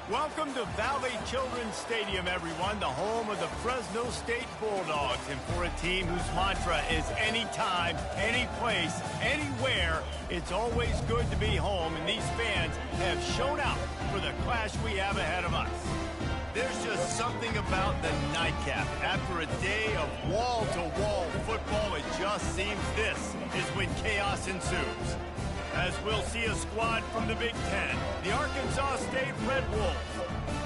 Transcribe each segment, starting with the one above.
Welcome to Valley Children's Stadium, everyone, the home of the Fresno State Bulldogs. And for a team whose mantra is anytime, any place, anywhere, it's always good to be home. And these fans have shown out for the clash we have ahead of us. There's just something about the nightcap. After a day of wall-to-wall football, it just seems this is when chaos ensues. As we'll see a squad from the Big Ten, the Arkansas State Red Wolves,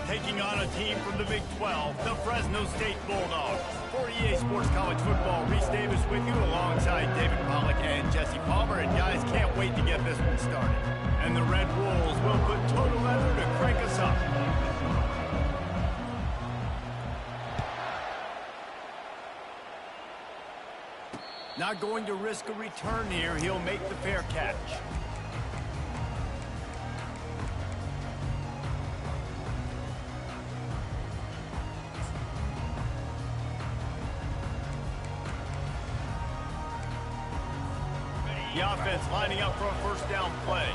taking on a team from the Big 12, the Fresno State Bulldogs. For EA Sports College Football, Reese Davis with you alongside David Pollack and Jesse Palmer. And guys, can't wait to get this one started. And the Red Wolves will put total leather to crank us up. Not going to risk a return here. He'll make the fair catch. The offense lining up for a first down play.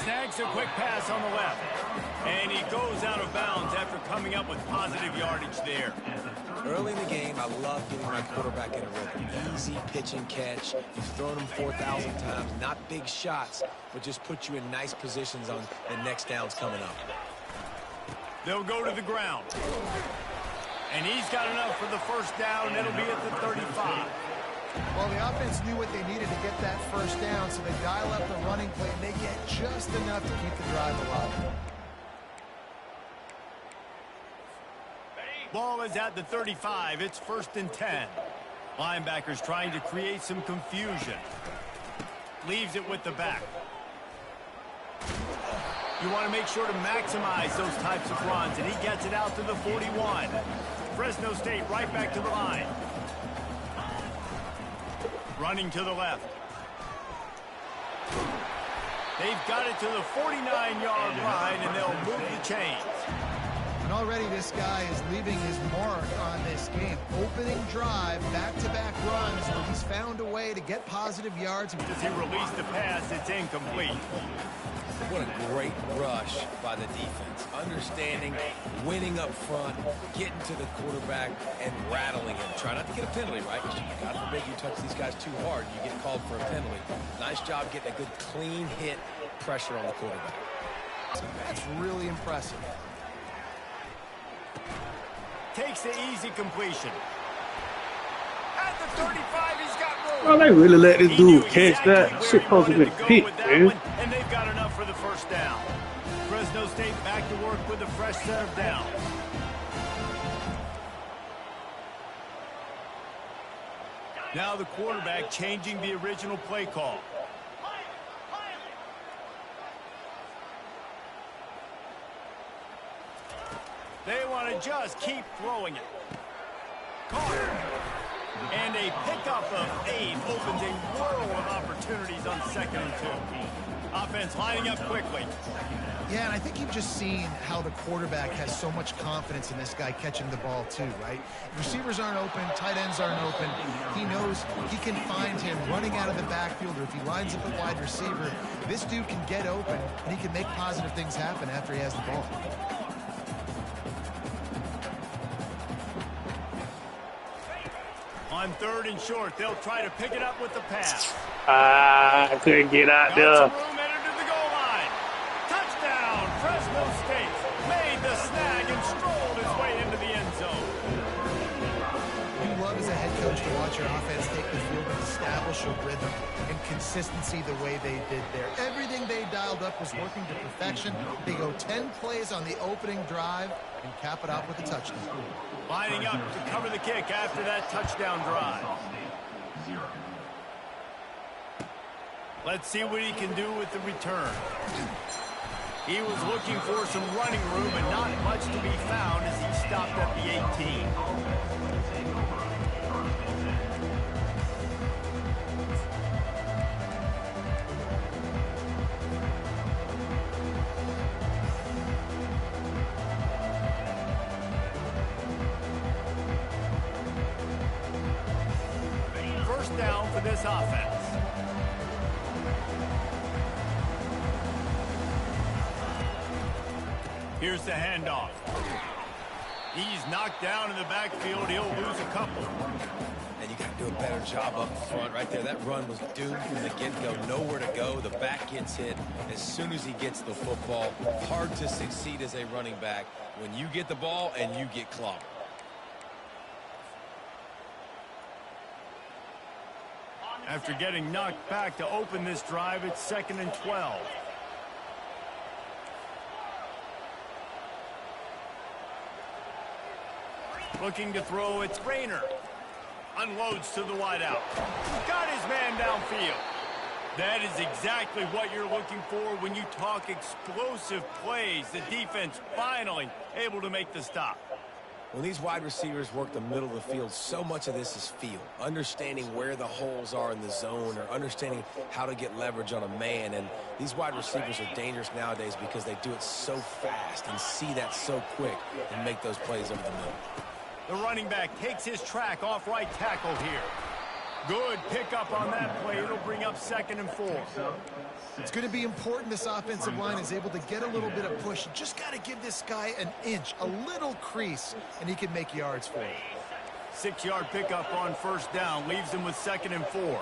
Snags a quick pass on the left. And he goes out of bounds after coming up with positive yardage there. Early in the game, I love getting my quarterback in a rhythm. Easy pitch and catch. You've thrown him 4,000 times. Not big shots, but just put you in nice positions on the next downs coming up. They'll go to the ground. And he's got enough for the first down, and it'll be at the 35. Well, the offense knew what they needed to get that first down, so they dial up the running play, and they get just enough to keep the drive alive. Ball is at the 35. It's 1st and 10. Linebackers trying to create some confusion. Leaves it with the back. You want to make sure to maximize those types of runs, and he gets it out to the 41. Fresno State right back to the line. Running to the left. They've got it to the 49-yard line, and they'll move the chains. And already this guy is leaving his mark on this game. Opening drive, back-to-back runs, where he's found a way to get positive yards. As he released the pass, it's incomplete. What a great rush by the defense. Understanding, winning up front, getting to the quarterback, and rattling him. Try not to get a penalty, right? God forbid you touch these guys too hard, you get called for a penalty. Nice job getting a good clean hit pressure on the quarterback. That's really impressive. Takes the easy completion. At the 35, he's got room. Oh, they really let this dude catch that. Shit supposed to be picked, man. And they've got enough for the first down. Fresno State back to work with a fresh set of downs. Now the quarterback changing the original play call. They want to just keep throwing it. Caught. And a pickup of 8 opens a world of opportunities on 2nd and 2. Offense lining up quickly. Yeah, and I think you've just seen how the quarterback has so much confidence in this guy catching the ball too, right? Receivers aren't open, tight ends aren't open. He knows he can find him running out of the backfield, or if he lines up a wide receiver, this dude can get open, and he can make positive things happen after he has the ball. On 3rd and short, they'll try to pick it up with the pass. I couldn't get out there. Got some room, entered to the goal line. Touchdown, Fresno State. Made the snag and strolled his way into the end zone. You love as a head coach to watch your offense take the field and establish a rhythm and consistency the way they did there. Everything they dialed up was working to perfection. They go 10 plays on the opening drive and cap it out with a touchdown. Lining up to cover the kick after that touchdown drive. Let's see what he can do with the return. He was looking for some running room and not much to be found as he stopped at the 18. First down for this offense. Here's the handoff. He's knocked down in the backfield. He'll lose a couple. And you got to do a better job up front right there. That run was doomed from the get-go. Nowhere to go. The back gets hit as soon as he gets the football. Hard to succeed as a running back when you get the ball and you get clobbered. After getting knocked back to open this drive, it's 2nd and 12. Looking to throw, it's Rayner. Unloads to the wideout. Got his man downfield. That is exactly what you're looking for when you talk explosive plays. The defense finally able to make the stop. When these wide receivers work the middle of the field, so much of this is feel. Understanding where the holes are in the zone or understanding how to get leverage on a man. And these wide receivers are dangerous nowadays because they do it so fast and see that so quick and make those plays over the middle. The running back takes his track off right tackle here. Good pickup on that play. It'll bring up 2nd and 4. It's going to be important this offensive line is able to get a little bit of push. Just got to give this guy an inch, a little crease, and he can make yards for it. 6-yard pickup on 1st down. Leaves him with 2nd and 4.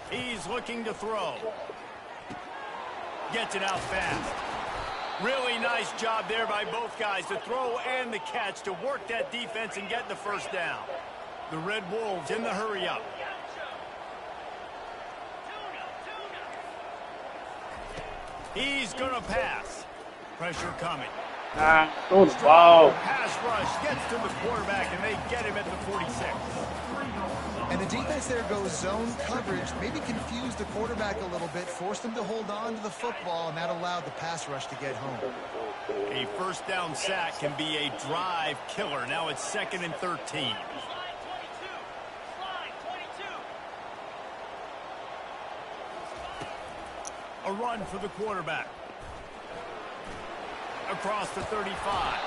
He's looking to throw. Gets it out fast. Really nice job there by both guys, the throw and the catch, to work that defense and get the 1st down. The Red Wolves in the hurry-up. He's going to pass. Pressure coming. Throw the ball. Pass rush gets to the quarterback, and they get him at the 46. And the defense there goes zone coverage, maybe confused the quarterback a little bit, forced him to hold on to the football, and that allowed the pass rush to get home. A 1st down sack can be a drive killer. Now it's 2nd and 13. A run for the quarterback. Across the 35.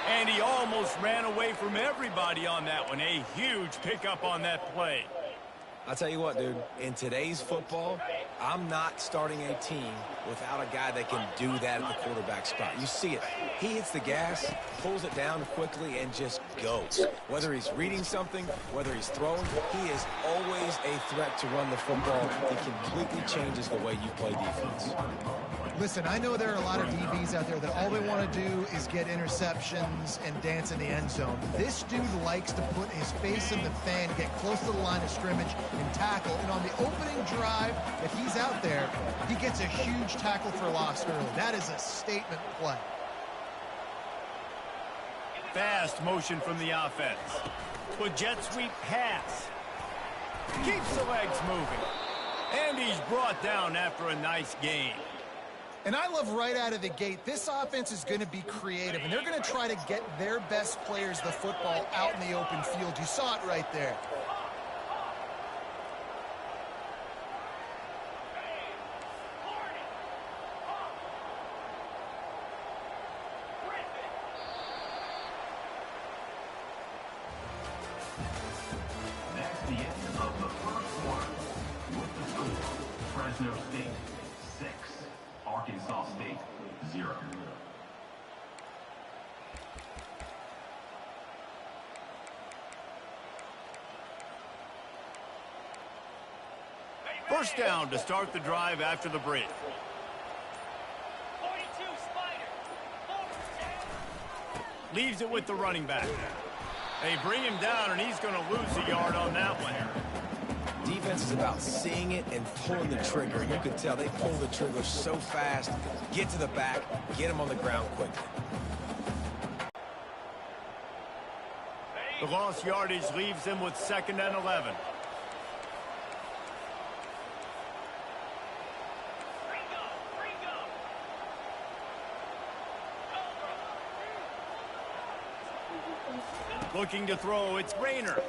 And he almost ran away from everybody on that one. A huge pickup on that play. I'll tell you what, dude, in today's football, I'm not starting a team without a guy that can do that at the quarterback spot. You see it. He hits the gas, pulls it down quickly, and just goes. Whether he's reading something, whether he's throwing, he is always a threat to run the football. He completely changes the way you play defense. Listen, I know there are a lot of DBs out there that all they want to do is get interceptions and dance in the end zone. This dude likes to put his face in the fan, get close to the line of scrimmage, and tackle. And on the opening drive, if he's out there, he gets a huge tackle for loss early. That is a statement play. Fast motion from the offense. With jet sweep pass. Keeps the legs moving. And he's brought down after a nice gain. And I love right out of the gate, this offense is going to be creative, and they're going to try to get their best players the football out in the open field. You saw it right there. That's the end of the 1st quarter. With the score, Fresno State 6, Arkansas State 0. First down to start the drive after the break. Leaves it with the running back. They bring him down, and he's going to lose a yard on that one. Defense is about seeing it and pulling the trigger. You can tell they pull the trigger so fast, get to the back, get him on the ground quickly. The lost yardage leaves them with 2nd and 11. Looking to throw, it's Rayner.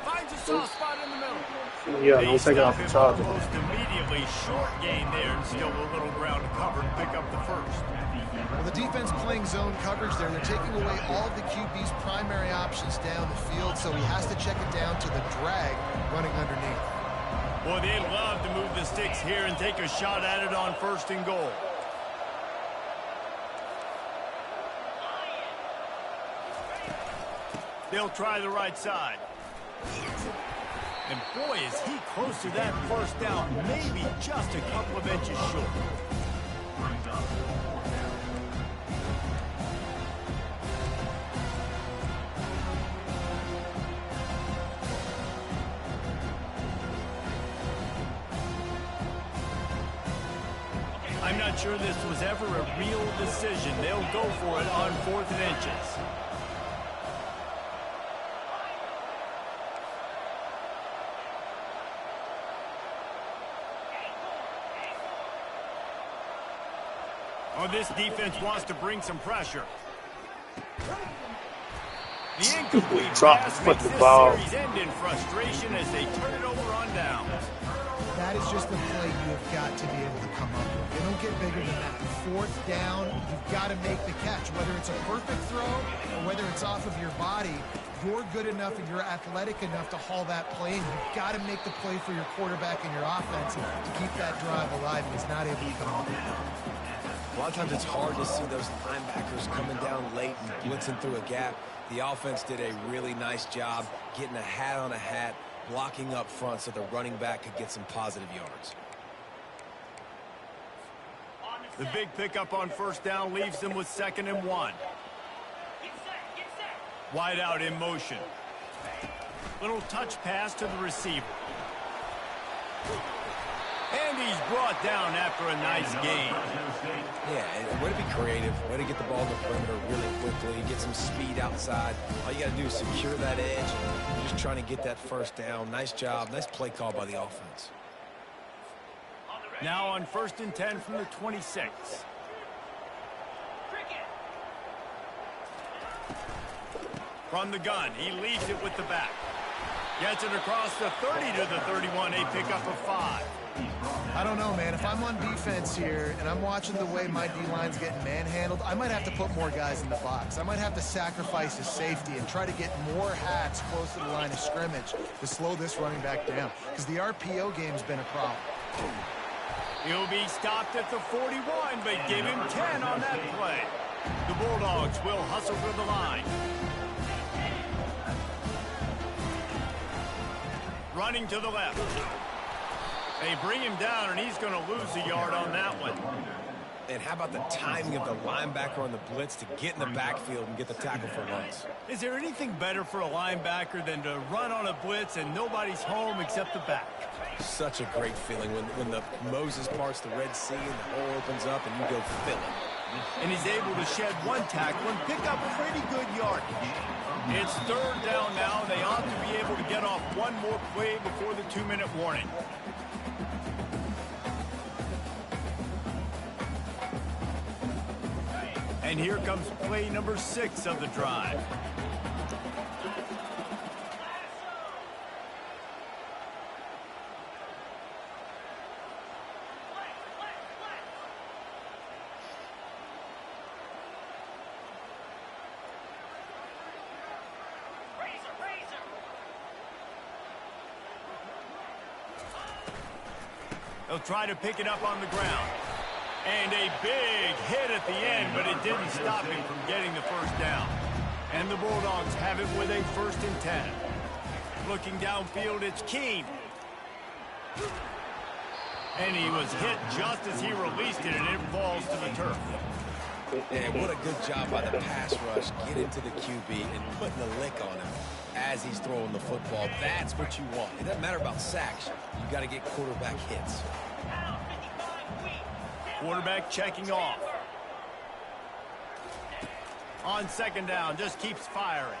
Finds Finds a soft spot in the middle. Yeah, They don't take it stop off the him charger. almost immediately. Short gain there, and still a little ground to cover and pick up the first. Well, the defense playing zone coverage there. They're taking away all of the QB's primary options down the field, so he has to check it down to the drag running underneath. Boy, they'd love to move the sticks here and take a shot at it on 1st and goal. They'll try the right side. And boy, is he close to that first down, maybe just a couple of inches short. I'm not sure this was ever a real decision. They'll go for it on 4th and inches. Oh, this defense wants to bring some pressure. The incomplete pass makes this series end in frustration as they turn it over on downs. That is just the play you have got to be able to come up with. They don't get bigger than that. 4th down, you've got to make the catch. Whether it's a perfect throw or whether it's off of your body, you're good enough and you're athletic enough to haul that play, and you've got to make the play for your quarterback and your offense to keep that drive alive, and he's not able to come up with it. A lot of times it's hard to see those linebackers coming down late and blitzing through a gap. The offense did a really nice job getting a hat on a hat, blocking up front so the running back could get some positive yards. The big pickup on 1st down leaves them with 2nd and 1. Wide out in motion. Little touch pass to the receiver. And he's brought down after a nice gain. Yeah, and way to be creative, way to get the ball in the perimeter really quickly, get some speed outside. All you got to do is secure that edge. You're just trying to get that 1st down. Nice job, nice play call by the offense. Now on 1st and 10 from the 26. From the gun, he leaves it with the back. Gets it across the 30 to the 31, a pickup of 5. I don't know, man. If I'm on defense here and I'm watching the way my D-line's getting manhandled, I might have to put more guys in the box. I might have to sacrifice his safety and try to get more hats close to the line of scrimmage to slow this running back down, because the RPO game's been a problem. He'll be stopped at the 41, but give him 10 on that play. The Bulldogs will hustle for the line. Running to the left. They bring him down, and he's going to lose a yard on that one. And how about the timing of the linebacker on the blitz to get in the backfield and get the tackle for once? Is there anything better for a linebacker than to run on a blitz and nobody's home except the back? Such a great feeling when the Moses parts the Red Sea and the hole opens up and you go fill it. And he's able to shed one tackle and pick up pretty good yardage. It's 3rd down now. They ought to be able to get off one more play before the 2-minute warning. And here comes play number 6 of the drive. They'll try to pick it up on the ground. And a big hit at the end, but it didn't stop him from getting the 1st down. And the Bulldogs have it with a 1st and 10. Looking downfield, it's Keene. And he was hit just as he released it, and it falls to the turf. And what a good job by the pass rush. Get into the QB and putting the lick on him as he's throwing the football. That's what you want. It doesn't matter about sacks. You got to get quarterback hits. Quarterback checking off. On 2nd down, just keeps firing.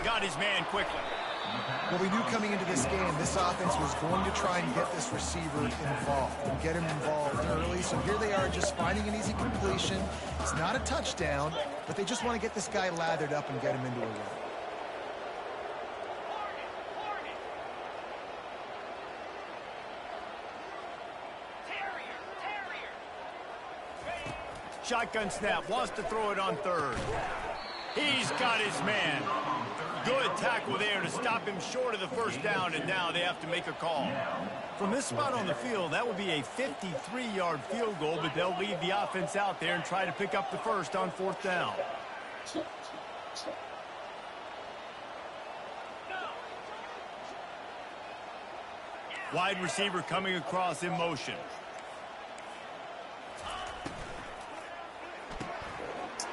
Got his man quickly. Well, we knew coming into this game, this offense was going to try and get this receiver involved and get him involved early. So here they are just finding an easy completion. It's not a touchdown, but they just want to get this guy lathered up and get him into a run. Shotgun snap, wants to throw it on third. He's got his man. Good tackle there to stop him short of the first down, and now they have to make a call. From this spot on the field, that would be a 53-yard field goal, but they'll leave the offense out there and try to pick up the first on 4th down. Wide receiver coming across in motion.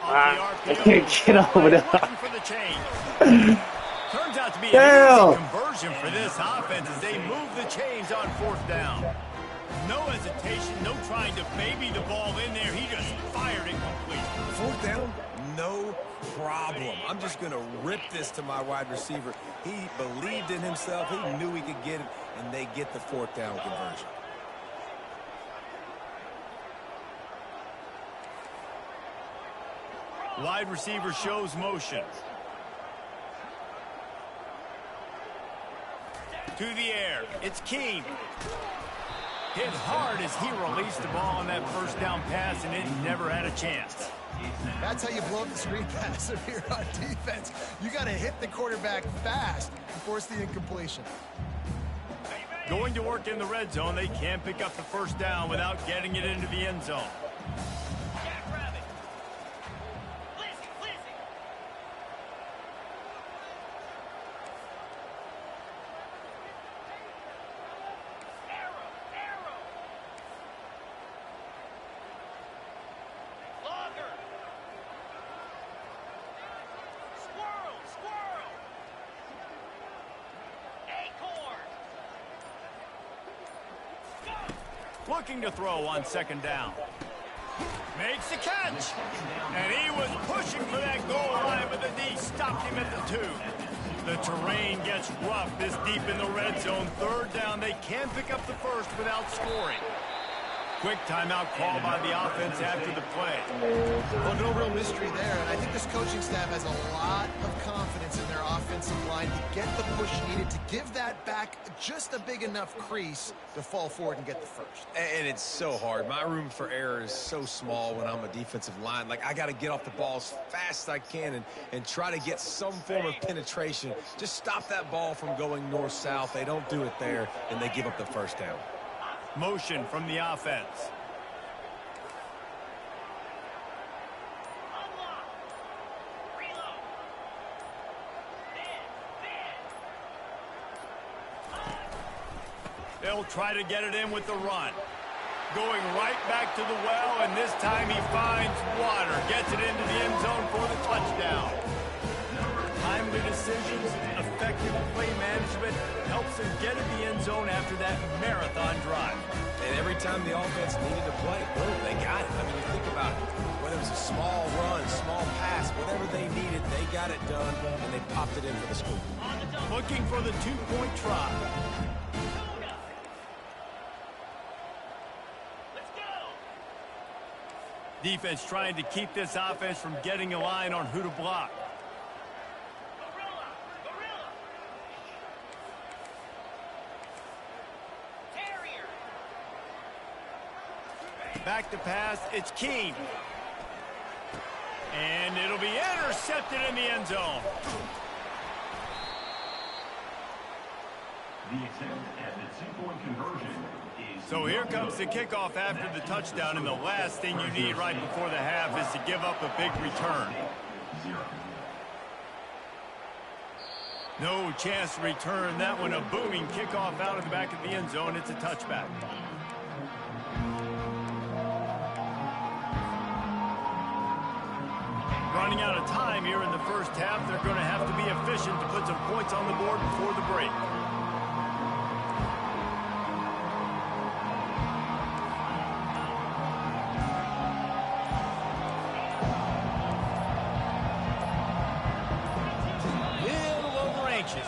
I can't get over there. Turns out to be an easy conversion for this offense as they move the chains on 4th down. No hesitation, no trying to baby the ball in there. He just fired it complete. 4th down, no problem. I'm just going to rip this to my wide receiver. He believed in himself. He knew he could get it, and they get the 4th down conversion. Wide receiver shows motion. To the air. It's King. Hit hard as he released the ball on that first down pass, and it never had a chance. That's how you blow up the screen pass if you're on defense. You got to hit the quarterback fast and force the incompletion. Going to work in the red zone, they can't pick up the first down without getting it into the end zone. Looking to throw on 2nd down. Makes the catch. And he was pushing for that goal line, but the D stopped him at the 2. The terrain gets rough this deep in the red zone. 3rd down, they can pick up the first without scoring. Quick timeout call by the offense after the play. Well, no real mystery there, and I think this coaching staff has a lot of confidence in their offensive line to get the push needed to give that back just a big enough crease to fall forward and get the first. And it's so hard. My room for error is so small when I'm a defensive line. Like, I got to get off the ball as fast as I can and try to get some form of penetration. Just stop that ball from going north-south. They don't do it there, and they give up the first down. Motion from the offense. They'll try to get it in with the run. Going right back to the well, and this time he finds water. Gets it into the end zone for the touchdown. Timely decisions, effective play management helps them get in the end zone after that marathon drive. And every time the offense needed to play, boom, they got it. I mean, you think about it. Whether it was a small run, small pass, whatever they needed, they got it done, and they popped it in for the scoop. Looking for the 2-point try. Defense trying to keep this offense from getting a line on who to block. Back to pass, it's Keene. And it'll be intercepted in the end zone. The attempt at the 2-point conversion is... So here comes the kickoff after the touchdown, and the last thing you need right before the half is to give up a big return. 0. No chance to return that one. A booming kickoff out of the back of the end zone. It's a touchback. Running out of time here in the first half. They're going to have to be efficient to put some points on the board before the break.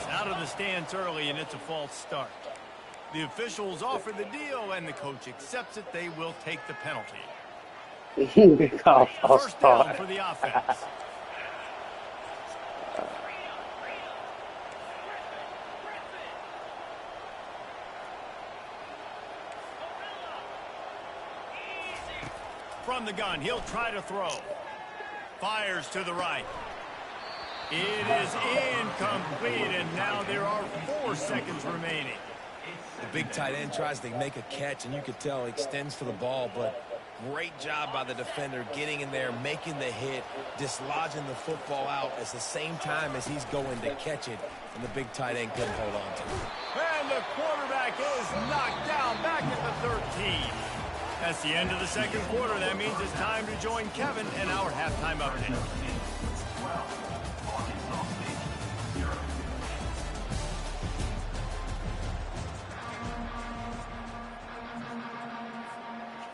Out of the stands early, and it's a false start. The officials offer the deal, and the coach accepts it. They will take the penalty. First down for the offense. from the gun. He'll try to throw. Fires to the right. It is incomplete, and now there are 4 seconds remaining. The big tight end tries to make a catch, and you could tell he extends for the ball, but great job by the defender getting in there, making the hit, dislodging the football out at the same time as he's going to catch it, and the big tight end couldn't hold on to it. And the quarterback is knocked down back at the 13. That's the end of the second quarter. That means it's time to join Kevin in our halftime update.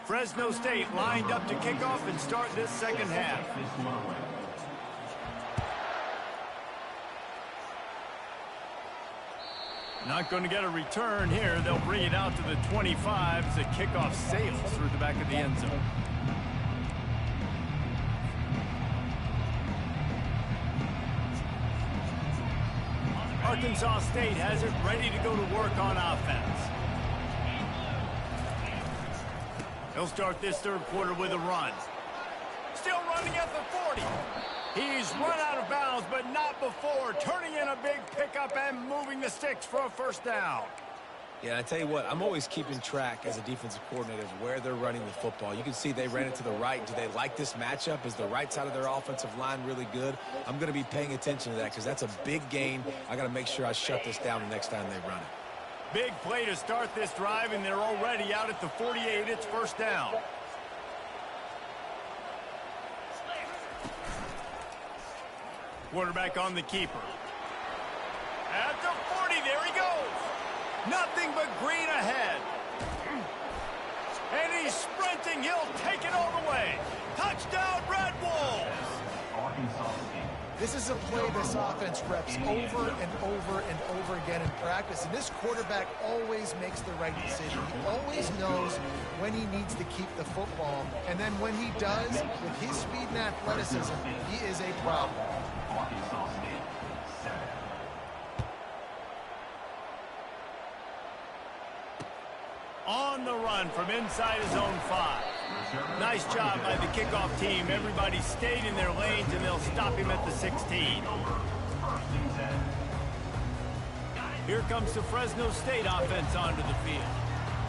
Fresno State lined up to kick off and start this second half. Not going to get a return here. They'll bring it out to the 25 as the kickoff sails through the back of the end zone. Arkansas State has it ready to go to work on offense. He'll start this third quarter with a run. Still running at the 40. He's run out of bounds, but not before. Turning in a big pickup and moving the sticks for a first down. Yeah, I tell you what, I'm always keeping track as a defensive coordinator of where they're running the football. You can see they ran it to the right. Do they like this matchup? Is the right side of their offensive line really good? I'm going to be paying attention to that because that's a big gain. I got to make sure I shut this down the next time they run it. Big play to start this drive, and they're already out at the 48. It's first down. Quarterback on the keeper. At the 40, there he goes. Nothing but green ahead. And he's sprinting. He'll take it all the way. Touchdown, Red Wolves. This is a play this offense reps over and over and over again in practice, and this quarterback always makes the right decision. He always knows when he needs to keep the football, and then when he does, with his speed and athleticism, he is a problem. On the run from inside his own 5. Nice job by the kickoff team. Everybody stayed in their lanes, and they'll stop him at the 16. Here comes the Fresno State offense onto the field.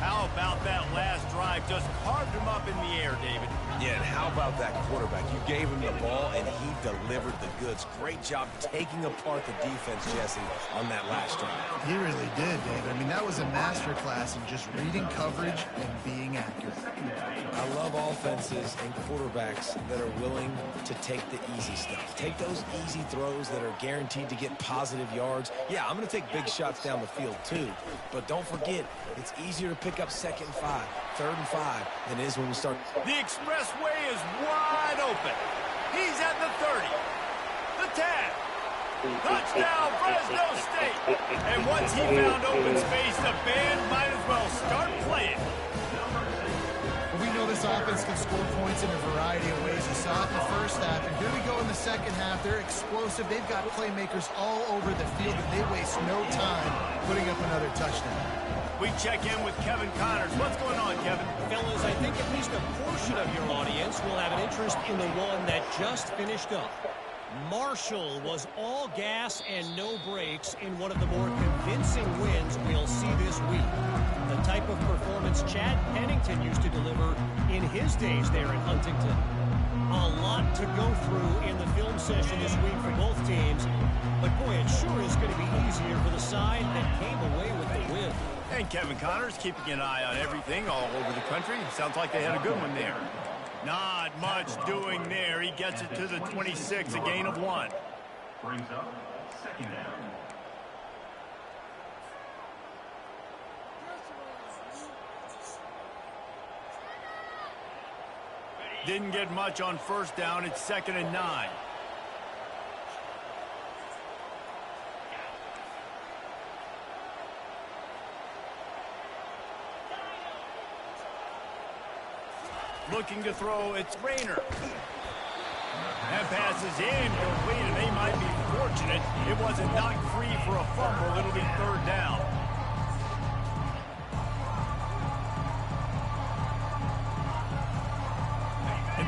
How about that last drive? Just carved him up in the air, David. Yeah, and how about that quarterback? You gave him the ball, and he delivered the goods. Great job taking apart the defense, Jesse, on that last drive. He really did, David. I mean, that was a masterclass in just reading coverage and being accurate. I love offenses and quarterbacks that are willing to take the easy stuff. Take those easy throws that are guaranteed to get positive yards. Yeah, I'm going to take big shots down the field too, but don't forget, it's easier to pick up 2nd and 5, 3rd and 5 than it is when we start. The expressway is wide open. He's at the 30. The 10. Touchdown, Fresno State. And once he found open space, the band might as well start playing. We know this offense can score points in a variety of ways. You saw it in the first half, and here we go in the second half. They're explosive. They've got playmakers all over the field, and they waste no time putting up another touchdown. We check in with Kevin Connors. What's going on, Kevin? Fellas, I think at least a portion of your audience will have an interest in the one that just finished up. Marshall was all gas and no brakes in one of the more convincing wins we'll see this week. The type of performance Chad Pennington used to deliver in his days there in Huntington. A lot to go through in the film session this week for both teams, but boy, it sure is going to be easier for the side that came away with the win. And Kevin Connors keeping an eye on everything all over the country. Sounds like they had a good one there. Not much doing there. He gets it to the 26, a gain of 1. Brings up 2nd down. Didn't get much on first down. It's 2nd and 9. Looking to throw, it's Rayner. That pass is incomplete, and they might be fortunate it wasn't knocked free for a fumble. It'll be 3rd down.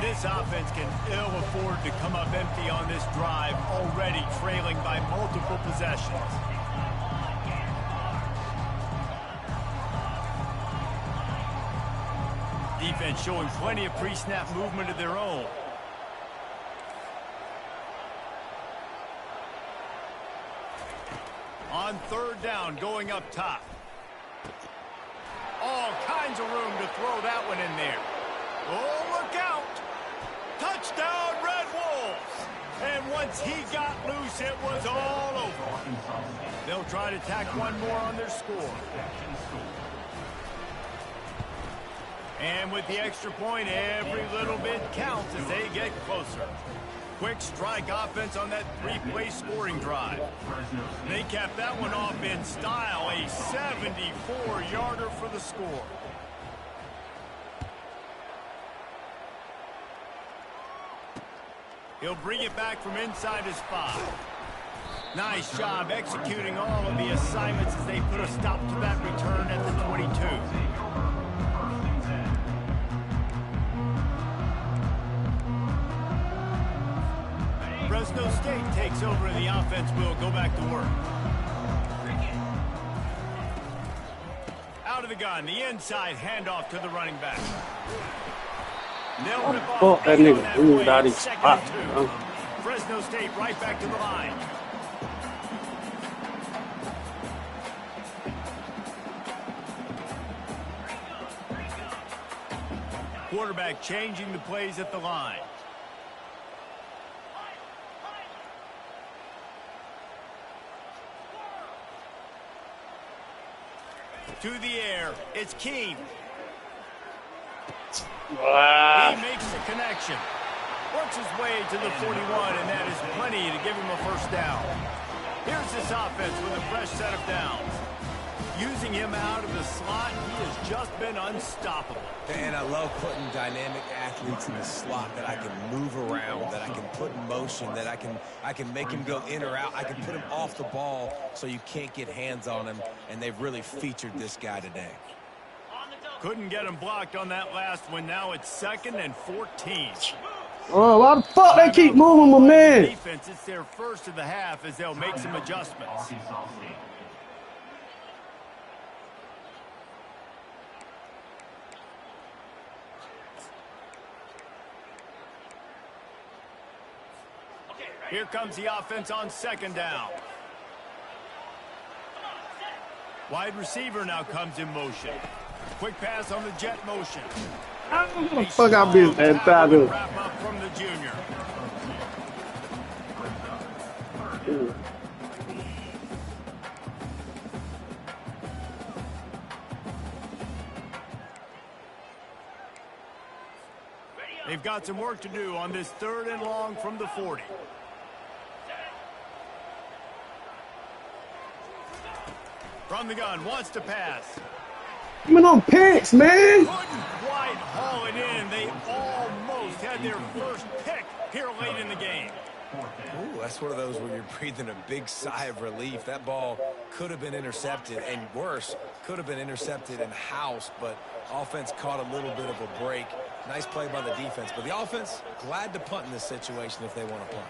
this offense can ill afford to come up empty on this drive, already trailing by multiple possessions. Defense showing plenty of pre-snap movement of their own. On third down, going up top. All kinds of room to throw that one in there. Oh, look out! Touchdown, Red Wolves! And once he got loose, it was all over. They'll try to tack one more on their score. And with the extra point, every little bit counts as they get closer. Quick strike offense on that three-play scoring drive. They capped that one off in style, a 74-yarder for the score. He'll bring it back from inside his 5. Nice job executing all of the assignments as they put a stop to that return at the 22. Fresno State takes over and the offense will go back to work. Out of the gun, the inside handoff to the running back. They'll rip off that on nigga that blew play, out his second spot, and 2. Fresno State right back to the line. Quarterback changing the plays at the line. To the air, it's Keene. He makes the connection. Works his way to the 41, and that is plenty to give him a first down. Here's this offense with a fresh set of downs. Using him out of the slot, he has just been unstoppable. And I love putting dynamic athletes in the slot that I can move around, that I can put in motion, that I can make him go in or out. I can put him off the ball so you can't get hands on him, and they've really featured this guy today. Couldn't get him blocked on that last one. Now it's 2nd and 14. Oh, why the fuck they keep moving my man? Defense, it's their first of the half as they'll make some adjustments. Here comes the offense on 2nd down. Wide receiver now comes in motion. Quick pass on the jet motion. Fuck out this and wrap up from the junior. They've got some work to do on this 3rd and long from the 40. From the gun, wants to pass. Coming on picks, man. Couldn't quite haul it in. They almost had their first pick here late in the game. Ooh, that's one of those where you're breathing a big sigh of relief. That ball could have been intercepted, and worse, could have been intercepted in house, but offense caught a little bit of a break. Nice play by the defense, but the offense glad to punt in this situation if they want to punt.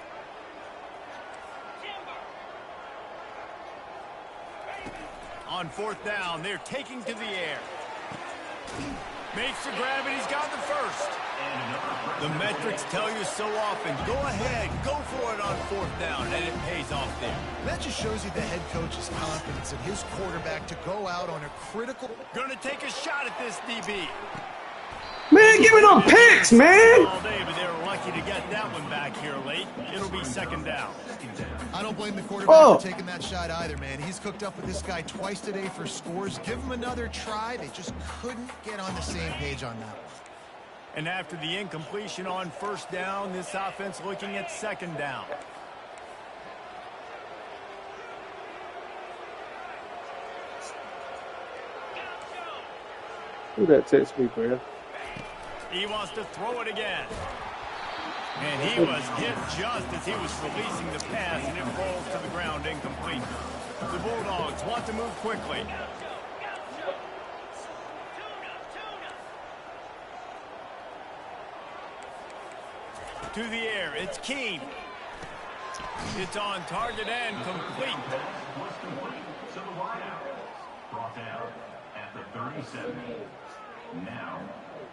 On 4th down, they're taking to the air. Makes the grab, and he's got the first. The metrics tell you so often, go ahead, go for it on 4th down, and it pays off there. That just shows you the head coach's confidence in his quarterback to go out on a critical... Gonna take a shot at this DB. Man, give me them picks, man. All day, but they were lucky to get that one back here late. It'll be 2nd down. I don't blame the quarterback for taking that shot either, man. He's cooked up with this guy twice today for scores. Give him another try. They just couldn't get on the same page on that one. And after the incompletion on 1st down, this offense looking at 2nd down. Who that text me, bro? He wants to throw it again. And he was hit just as he was releasing the pass, and it falls to the ground incomplete. The Bulldogs want to move quickly. to the air. It's Keene. It's on target and complete. Was complete to the wideout. Brought down at the 37. Now,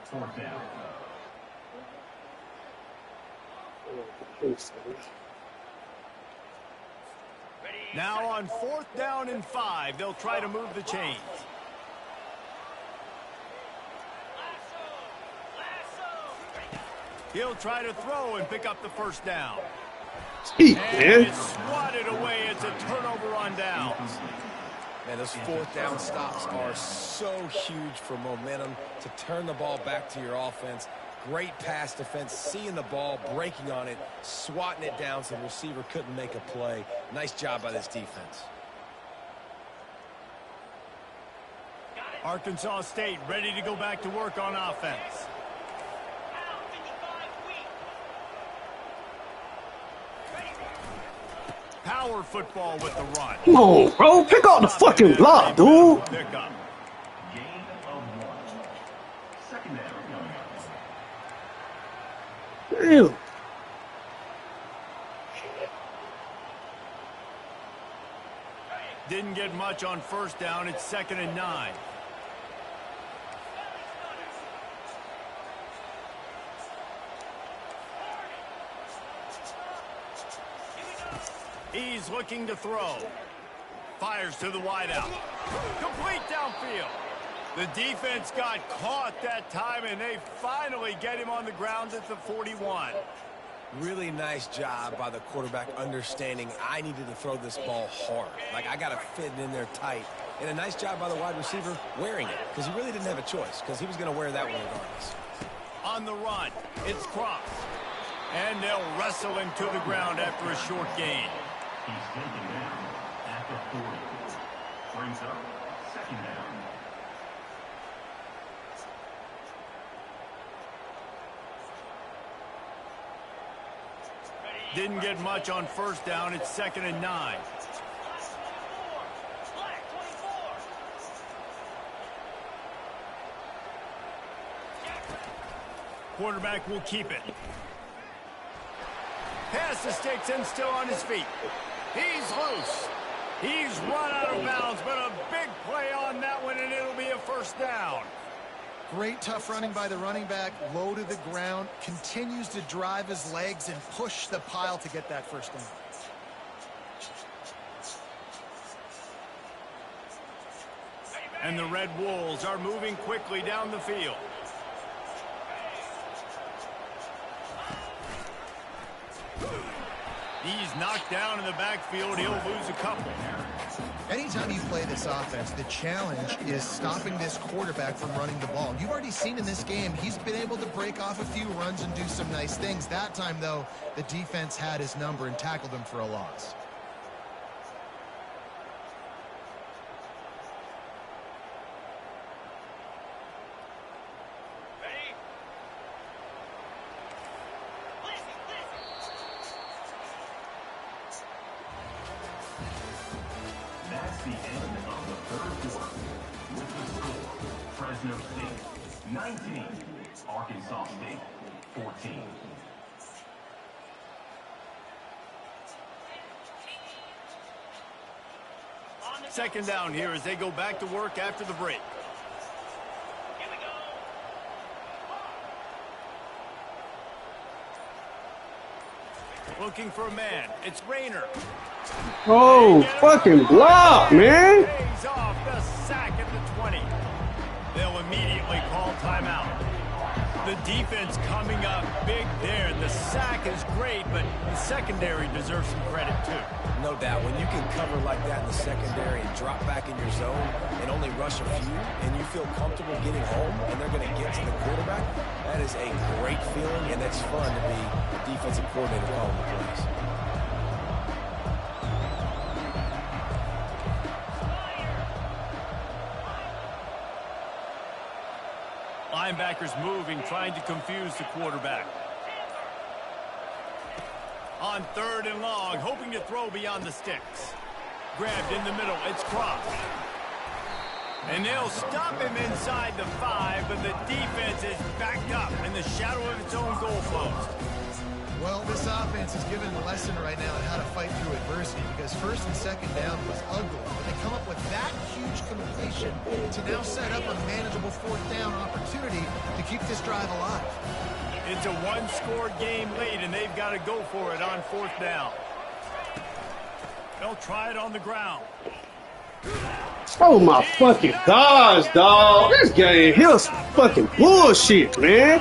fourth down. Now on 4th down and 5, they'll try to move the chains. He'll try to throw and pick up the first down. Eat, And man. it's swatted away. It's a turnover on downs. Man, those 4th down stops are so huge for momentum to turn the ball back to your offense. Great pass defense, seeing the ball, breaking on it, swatting it down so the receiver couldn't make a play. Nice job by this defense. Arkansas State ready to go back to work on offense. Power football with the run. Come on, bro. Pick out the fucking block, dude. Pick up. Gain of 1. Second down coming up. Damn. Didn't get much on 1st down. It's 2nd and 9. He's looking to throw. Fires to the wideout. Complete downfield. The defense got caught that time, and they finally get him on the ground at the 41. Really nice job by the quarterback understanding I needed to throw this ball hard. Like, I got to fit it in there tight. And a nice job by the wide receiver wearing it, because he really didn't have a choice, because he was going to wear that one regardless. On the run, it's Cross. And they'll wrestle him to the ground after a short gain. He's taken down at the 40. Brings up second down. Didn't get much on 1st down. It's 2nd and 9. Quarterback will keep it. Pass the sticks and still on his feet. He's loose. He's run out of bounds, but a big play on that one, and it'll be a 1st down. Great tough running by the running back, low to the ground, continues to drive his legs and push the pile to get that 1st down. And the Red Wolves are moving quickly down the field. He's knocked down in the backfield. He'll lose a couple. Anytime you play this offense, the challenge is stopping this quarterback from running the ball. You've already seen in this game, he's been able to break off a few runs and do some nice things. That time, though, the defense had his number and tackled him for a loss. That's the end of the 3rd quarter. With the score, Fresno State 19, Arkansas State 14. Second down here as they go back to work after the break. Looking for a man. It's Rayner. Oh, fucking block, man. Pays off the sack at the 20. They'll immediately call timeout. The defense coming up big there. The sack is great, but the secondary deserves some credit too. No doubt. When you can cover like that in the secondary and drop back in your zone and only rush a few, and you feel comfortable getting home and they're going to get to the quarterback, that is a great feeling, and it's fun to be a defensive coordinator calling the plays. Linebackers moving, trying to confuse the quarterback. On 3rd and long, hoping to throw beyond the sticks. Grabbed in the middle, it's Cross. And they'll stop him inside the 5, but the defense is backed up in the shadow of its own goal post. Well, this offense is giving a lesson right now on how to fight through adversity because first and second down was ugly. But they come up with that huge completion to now set up a manageable fourth down opportunity to keep this drive alive. It's a one-score game lead, and they've got to go for it on fourth down. They'll try it on the ground. Oh my fucking gosh, dog. This game here's fucking bullshit, man.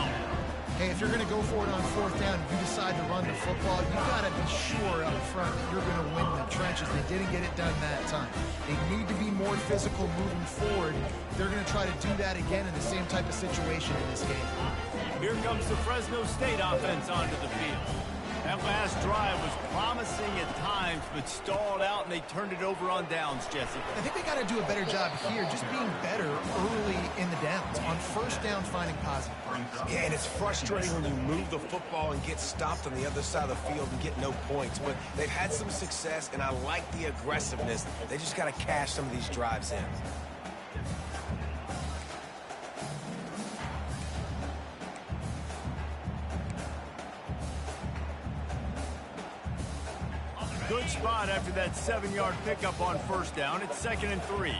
Hey, if you're going to go for it on fourth down, if you decide to run the football, you got to be sure up front that you're going to win the trenches. They didn't get it done that time. They need to be more physical moving forward. They're going to try to do that again in the same type of situation in this game. Here comes the Fresno State offense onto the field. That last drive was promising at times, but stalled out, and they turned it over on downs, Jesse. I think they got to do a better job here, just being better early in the downs, on first down finding positive plays. Yeah, and it's frustrating when you move the football and get stopped on the other side of the field and get no points. But they've had some success, and I like the aggressiveness. They just got to cash some of these drives in. Good spot after that 7-yard pickup on first down. It's 2nd and 3.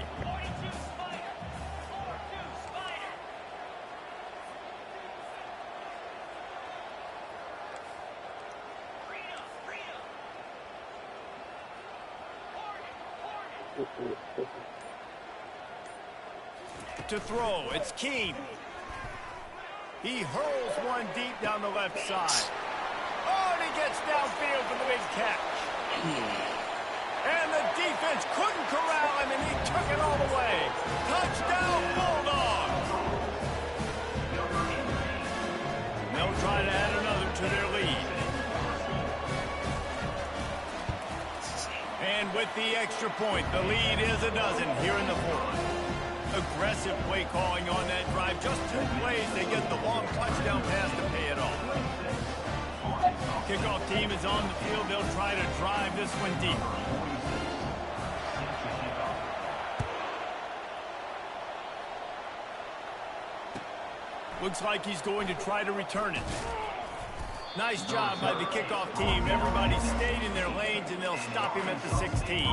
To throw, it's Keene. He hurls one deep down the left side. Oh, and he gets downfield for the big catch. And the defense couldn't corral him, and he took it all the way. Touchdown, Bulldogs! They'll try to add another to their lead. And with the extra point, the lead is a dozen here in the fourth. Aggressive play calling on that drive. Just 2 plays, they get the long touchdown pass to pay it off. Kickoff team is on the field. They'll try to drive this one deep. Looks like he's going to try to return it. Nice job by the kickoff team. Everybody stayed in their lanes, and they'll stop him at the 16.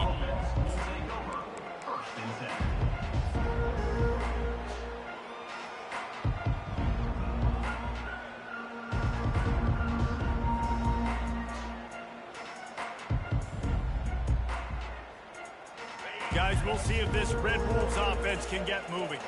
Guys, we'll see if this Red Wolves offense can get moving.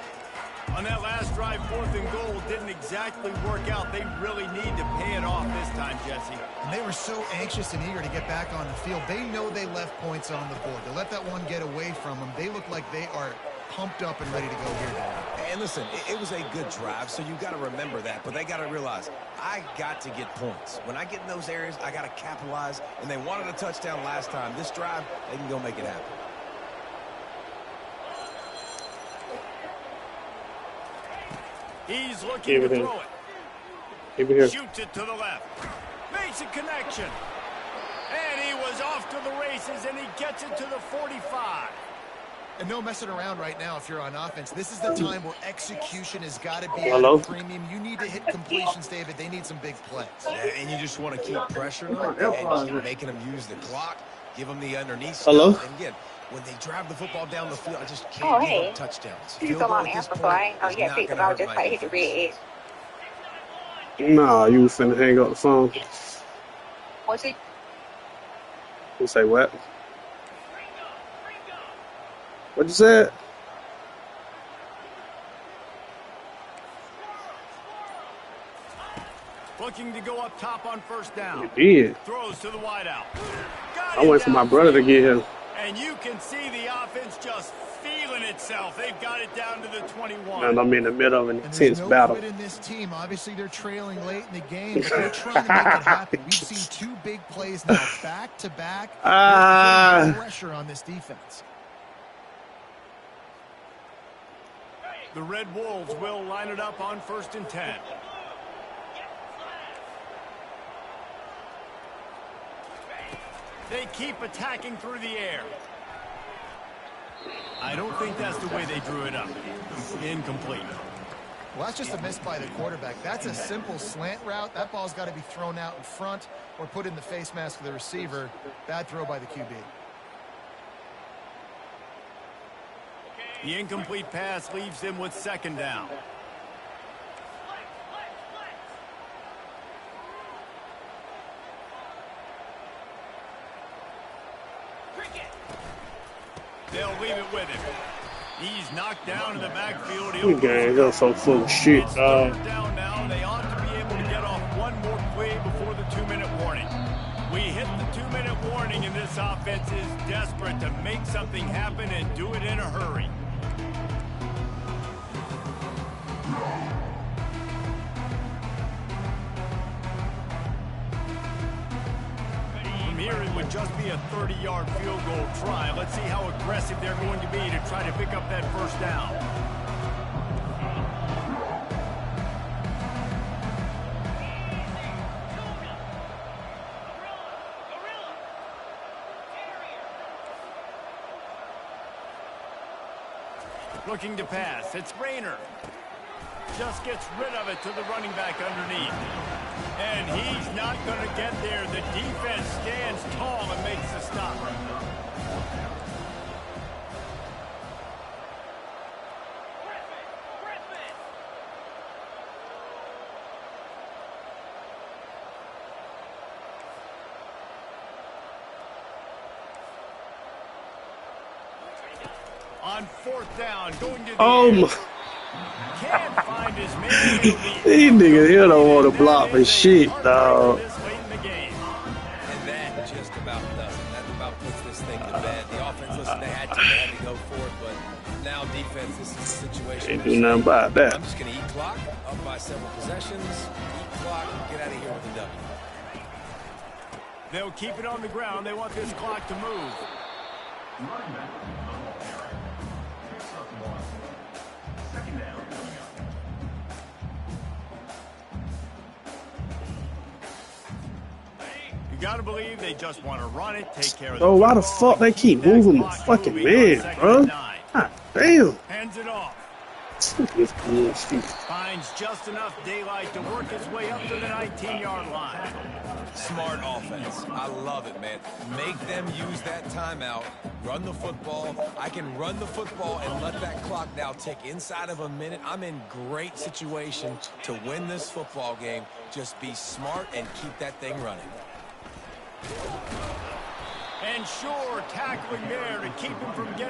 On that last drive, 4th and goal didn't exactly work out. They really need to pay it off this time, Jesse. And they were so anxious and eager to get back on the field. They know they left points on the board. To let that one get away from them, they look like they are pumped up and ready to go here today. And listen, it was a good drive, so you got to remember that. But they got to realize, I got to get points. When I get in those areas, I got to capitalize. And they wanted a touchdown last time. This drive, they can go make it happen. He's looking to throw it. Shoots it to the left. Makes a connection. And he was off to the races, and he gets it to the 45. And no messing around right now if you're on offense. This is the time where execution has got to be at Hello? a premium. You need to hit completions, David. They need some big plays. Yeah, and you just want to keep pressuring them and keep making them use the clock, give them the underneath Hello? stuff. And again, when they drive the football down the field, I just can't give them touchdowns. Did you come on air before I? Oh, yeah, because I was just like, hit the red. Nah, you was finna hang up the phone. What's it? You say what? What you said? Looking to go up top on first down. You did. Throws to the wideout. I wait for my brother to get here. And you can see the offense just feeling itself. They've got it down to the 21. And I'm in the middle of an And intense there's no battle. quit in this team. Obviously, they're trailing late in the game, but they're trying to make it happen. We've seen 2 big plays now, back-to-back. They're putting pressure on this defense. The Red Wolves will line it up on 1st and 10. They keep attacking through the air. I don't think that's the way they drew it up. Incomplete. Well, that's just a miss by the quarterback. That's a simple slant route. That ball's got to be thrown out in front or put in the face mask of the receiver. Bad throw by the QB. The incomplete pass leaves him with second down. They'll leave it with him. He's knocked down in the backfield. You guys are so full of shit, dog. Down now. They ought to be able to get off one more play before the 2-minute warning. We hit the 2-minute warning, and this offense is desperate to make something happen and do it in a hurry. Here it would just be a 30-yard field goal try. Let's see how aggressive they're going to be to try to pick up that first down. Looking to pass. It's Rayner. Just gets rid of it to the running back underneath. And he's not going to get there. The defense stands tall and makes the stop. On fourth down, going to the Oh Can't find his man. these niggas here don't want to block for shit, dog. And that just about does it. That about puts this thing to bed. The offense, listen, they had to go for it, but now defense, this is a situation. Can't do nothing about that. I'm just going to eat clock, up by several possessions, eat clock, get out of here with a W. They'll keep it on the ground. They want this clock to move. Running back, picks up 1. Second down. You got to believe they just want to run it, take care of the Oh, why the football, fuck they keep that moving the clock fucking moving on man, second bro? and 9. God damn. Hands it off. This bullshit. Finds just enough daylight to work his way up to the 19-yard line. Smart offense. I love it, man. Make them use that timeout. Run the football. I can run the football and let that clock now tick inside of a minute. I'm in great situation to win this football game. Just be smart and keep that thing running. And sure, tackling there to keep him from getting